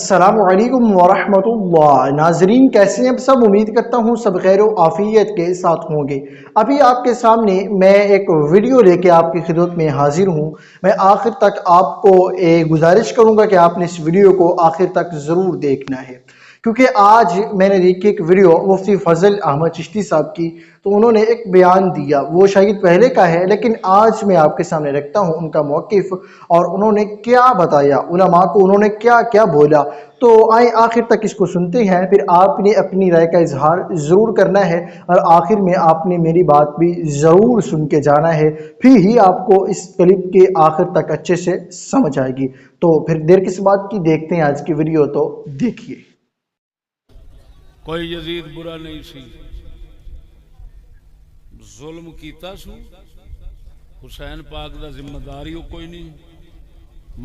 السلام علیکم ورحمۃ اللہ۔ ناظرین کیسے ہیں سب؟ امید کرتا ہوں سب خیر و عافیت کے ساتھ ہوں گے۔ ابھی آپ کے سامنے میں ایک ویڈیو لے کے آپ کی خدمت میں حاضر ہوں۔ میں آخر تک آپ کو گزارش کروں گا کہ آپ نے اس ویڈیو کو آخر تک ضرور دیکھنا ہے، کیونکہ آج میں نے دیکھی ایک ویڈیو مفتی فضل احمد چشتی صاحب کی، تو انہوں نے ایک بیان دیا، وہ شاید پہلے کا ہے لیکن آج میں آپ کے سامنے رکھتا ہوں ان کا موقف، اور انہوں نے کیا بتایا، علماء کو انہوں نے کیا کیا بولا۔ تو آئیں آخر تک اس کو سنتے ہیں، پھر آپ نے اپنی رائے کا اظہار ضرور کرنا ہے، اور آخر میں آپ نے میری بات بھی ضرور سن کے جانا ہے، پھر ہی آپ کو اس کلپ کے آخر تک اچھے سے سمجھ آئے گی۔ تو پھر دیر کس بات کی، دیکھتے ہیں آج کی ویڈیو، تو دیکھیے۔ کوئی یزید برا نہیں سی، ظلم کیتا سو، حسین پاک دا ذمہ داری کوئی نہیں،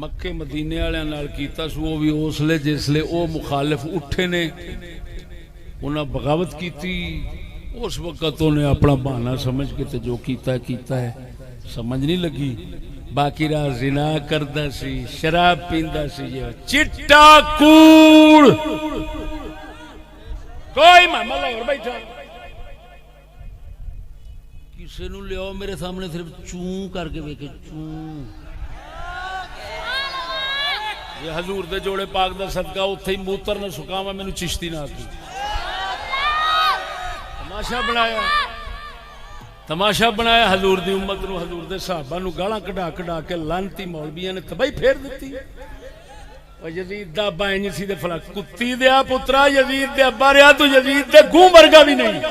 مکے مدینے والے نال کیتا سو، وہ بھی اس لے جس لے او مخالف اٹھے نے، انہاں بغاوت کیتی، اس وقت انہیں اپنا بہانہ سمجھ کے تے جو کیتا ہے، سمجھ نہیں لگی، باقی راہ زنا کردا سی، شراب پیندا سی، چٹا کوڑ کوئی ماما لاہور بیٹھا کسی نو لیاؤ میرے سامنے صرف چوں کر کے ویکھے، چوں یہ حضور دے جوڑے پاک دا صدقہ اتھے ہی موتر نہ سکاواں، مینوں چشتی نہ آتی، تماشا بنایا حضور دی امت نو، حضور دے صحابہ نو گالاں کڈا کڈا کے لعنتی مولویاں نے تباہی پھیر دتی۔ یزید دا ابا انج سی تے فلاں کتی دیا پترا، یزید دے ابا رہا تو یزید دے گوں ورگا بھی نہیں۔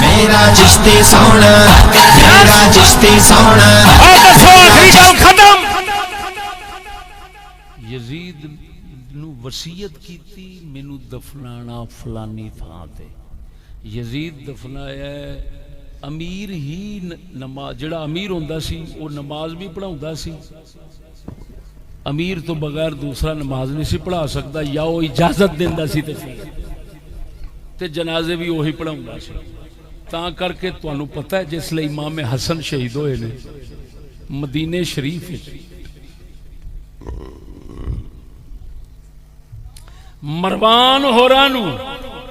میرا چشتی سونا، میرا چشتی سونا، ختم۔ یزید نو وصیت کیتی مینوں دفنانا فلانی تھاں تے، یزید دفنایا امیر ہی نماز، جڑا امیر ہوندا سی وہ نماز بھی پڑھاوندا سی، امیر تو بغیر دوسرا نماز نہیں سی پڑھا سکتا، یا وہ اجازت دیندا سی تے جنازے بھی وہی پڑھاوندا سی۔ تاں کر کے تانوں پتہ ہے جس لئے امام حسن شہید ہوئے نے مدینے شریف مروان ہورانو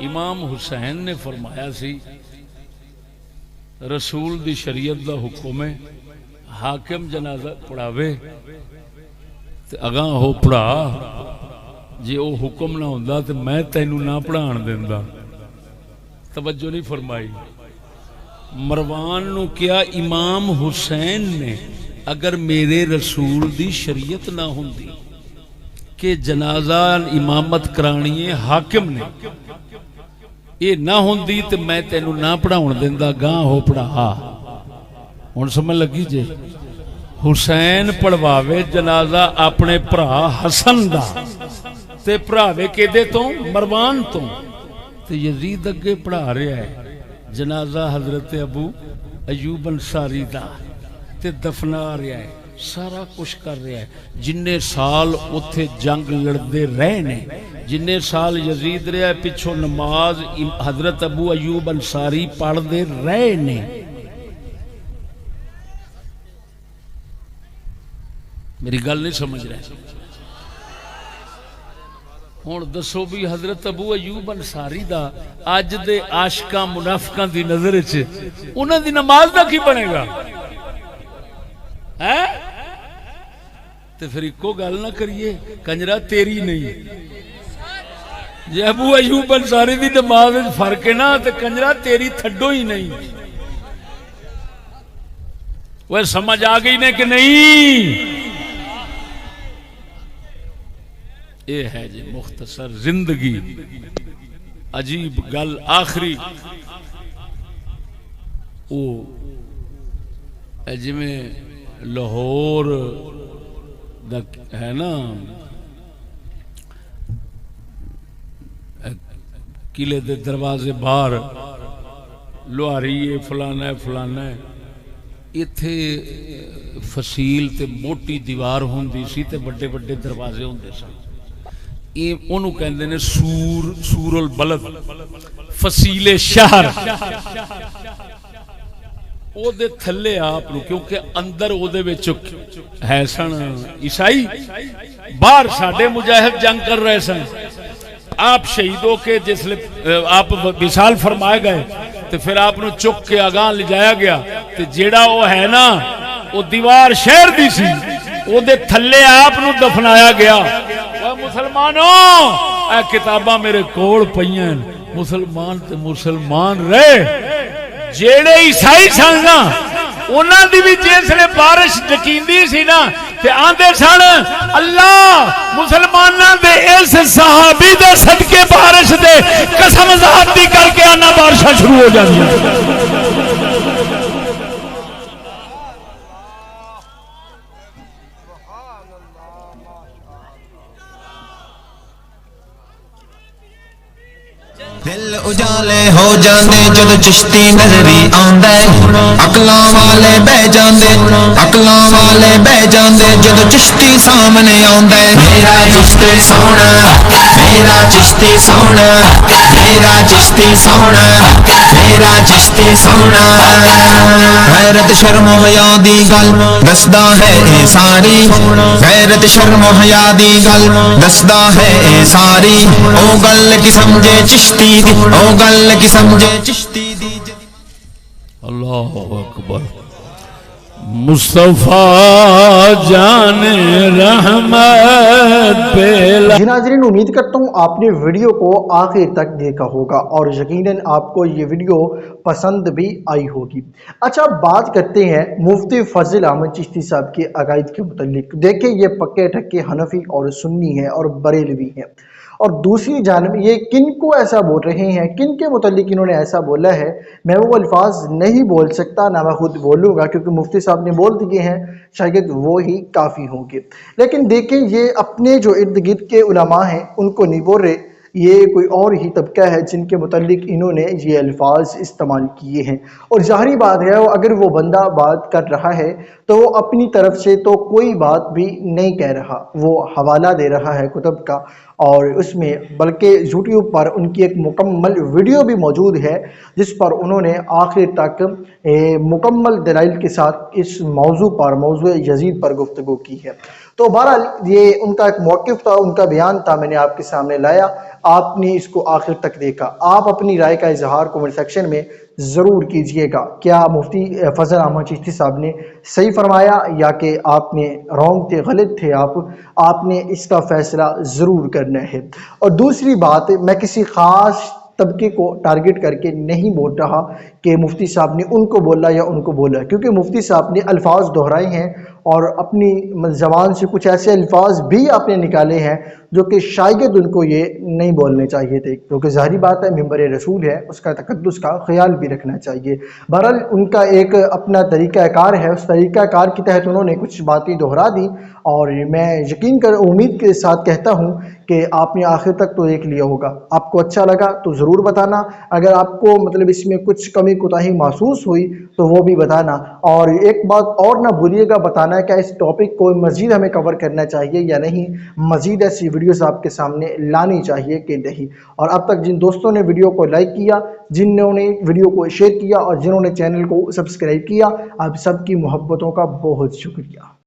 امام حسین نے فرمایا سی رسول دی شریعت دا حکم ہے حاکم جنازہ پڑھاوے تے اگاں ہو پڑھا، جے او حکم نہ ہوندا تے میں تینوں نہ پڑھان دیندا۔ توجہ نہیں فرمائی؟ مروان نو کیا امام حسین نے اگر میرے رسول دی شریعت نہ ہوندی کہ جنازہ امامت کرانی ہے حاکم نے، یہ نہ ہوندی تے میں تینوں نہ پڑھاؤن دیندا، گاں ہو پڑھا۔ ہن سمجھ لگی جے؟ حسین پڑھواوے جنازہ اپنے بھرا حسن دا تے پڑھاوے کدے تو؟ مروان تو، تے یزید اگے پڑھا رہا ہے جنازہ حضرت ابو ایوب انصاری دا تے دفنا رہا ہے، سارا کچھ کر رہا ہے۔ جننے سال اتھے جنگ لڑدے رہے نے، جننے سال یزید رہا ہے پچھو نماز حضرت ابو ایوب انصاری پڑھ دے رہے نے۔ میری گل نہیں سمجھ رہے؟ ہوں دسو بھی حضرت ابو ایوب انصاری دا اج دے عاشقاں منافقاں دی نظر وچ انہاں دی نماز دا کی بنے گا؟ تے پھر ایکو گل نہ کریے کنجرا تیری نہیں، جے ابو ایوب انصاری دی نماز فرق ہے نا تے کنجرا تیری تھڈو ہی نہیں۔ وہ سمجھ آ گئی نے کہ نہیں؟ یہ ہے جی مختصر زندگی، عجیب گل آخری او جی میں لاہور ہے نا قلعے دے دروازے باہر لوہاری فلانا فلانا ایتھے فصیل تے موٹی دیوار ہوندی سی تے بڑے بڑے دروازے ہوندے سن، انہوں کہندے نے سور البلد، فصیل شہر۔ ਉਹਦੇ ਥੱਲੇ ਆਪ ਨੂੰ, ਕਿਉਂਕਿ ਅੰਦਰ ਉਹਦੇ ਵਿੱਚ ਹੈ ਸਨ ਈਸਾਈ, ਬਾਹਰ ਸਾਡੇ ਮੁਜਾਹਿਦ ਜੰਗ ਕਰ ਰਹੇ ਸਨ। آپ شہید ہو کے جسے آپ وصال فرمائے گئے تو پھر آپ نے چک کے آگاہ لے جایا گیا تو جیڑا وہ ہے نا وہ دیوار شہر دی سی وہ دے تھلے آپ نو دفنایا گیا۔ وہ مسلمانوں اے کتاباں میرے کوڑ پئیاں، مسلمان تے مسلمان رہے، جیڑے عیسائی سن نا انہاں دی بھی جسے بارش ڈکیندی سی نا تے آندے سن اللہ مسلماناں دے اس صحابی دے صدقے بارش دے قسم ذات دی کر کے آنا بارشاں شروع ہو جاندیاں۔ دل اجالے ہو جاندے جد چشتی نظری آندے، عقلاں والے بہ جاندے، عقلاں والے بہ جاندے جد چشتی سامنے آندے۔ میرا چشتی سونا، میرا چشتی سونا، میرا چشتی سونا، میرا چشتی سونا۔ غیرت شرم و حیا دی گل دسدا ہے اے ساری، غیرت شرم و حیا دی گل دسدا ہے اے ساری، او گل کی سمجھے چشتی دی، او گل کی سمجھے چشتی دی۔ اللہ اکبر۔ مصطفیٰ جان رحمت پہ۔ جی ناظرین، امید کرتا ہوں آپ نے ویڈیو کو آخر تک دیکھا ہوگا اور یقیناً آپ کو یہ ویڈیو پسند بھی آئی ہوگی۔ اچھا، بات کرتے ہیں مفتی فضل احمد چشتی صاحب کے عقائد کے متعلق۔ دیکھیں یہ پکے ٹھکے حنفی اور سنی ہیں اور بریلوی ہیں، اور دوسری جانب یہ کن کو ایسا بول رہے ہیں، کن کے متعلق انہوں نے ایسا بولا ہے، میں وہ الفاظ نہیں بول سکتا، نہ میں خود بولوں گا، کیونکہ مفتی صاحب نے بول دیے ہیں، شاید وہ ہی کافی ہوں گے۔ لیکن دیکھیں یہ اپنے جو ارد گرد کے علماء ہیں ان کو نہیں بول رہے، یہ کوئی اور ہی طبقہ ہے جن کے متعلق انہوں نے یہ الفاظ استعمال کیے ہیں۔ اور ظاہری بات ہے اگر وہ بندہ بات کر رہا ہے تو وہ اپنی طرف سے تو کوئی بات بھی نہیں کہہ رہا، وہ حوالہ دے رہا ہے کتب کا، اور اس میں بلکہ یوٹیوب پر ان کی ایک مکمل ویڈیو بھی موجود ہے جس پر انہوں نے آخر تک مکمل دلائل کے ساتھ اس موضوع پر، موضوع یزید پر گفتگو کی ہے۔ تو بہرحال یہ ان کا ایک موقف تھا، ان کا بیان تھا، میں نے آپ کے سامنے لایا، آپ نے اس کو آخر تک دیکھا۔ آپ اپنی رائے کا اظہار کمنٹ سیکشن میں ضرور کیجئے گا، کیا مفتی فضل احمد چشتی صاحب نے صحیح فرمایا یا کہ آپ نے رونگ تھے، غلط تھے، آپ نے اس کا فیصلہ ضرور کرنا ہے۔ اور دوسری بات، میں کسی خاص طبقے کو ٹارگٹ کر کے نہیں بول رہا کہ مفتی صاحب نے ان کو بولا یا ان کو بولا، کیونکہ مفتی صاحب نے الفاظ دہرائے ہیں اور اپنی زبان سے کچھ ایسے الفاظ بھی آپ نے نکالے ہیں جو کہ شاید ان کو یہ نہیں بولنے چاہیے تھے، کیونکہ ظاہری بات ہے ممبر رسول ہے، اس کا تقدس کا خیال بھی رکھنا چاہیے۔ بہرحال ان کا ایک اپنا طریقہ کار ہے، اس طریقہ کار کے تحت انہوں نے کچھ باتیں دہرا دی، اور میں امید کے ساتھ کہتا ہوں کہ آپ نے آخر تک تو دیکھ لیا ہوگا۔ آپ کو اچھا لگا تو ضرور بتانا، اگر آپ کو مطلب اس میں کچھ کمی کوتاہی محسوس ہوئی تو وہ بھی بتانا، اور ایک بات اور نہ بھولیے گا بتانا کہ اس ٹاپک کو مزید ہمیں کور کرنا چاہیے یا نہیں، مزید ایسی ویڈیوز آپ کے سامنے لانی چاہیے کہ نہیں۔ اور اب تک جن دوستوں نے ویڈیو کو لائک کیا، جنہوں نے ویڈیو کو شیئر کیا اور جنہوں نے چینل کو سبسکرائب کیا، آپ سب کی محبتوں کا بہت شکریہ۔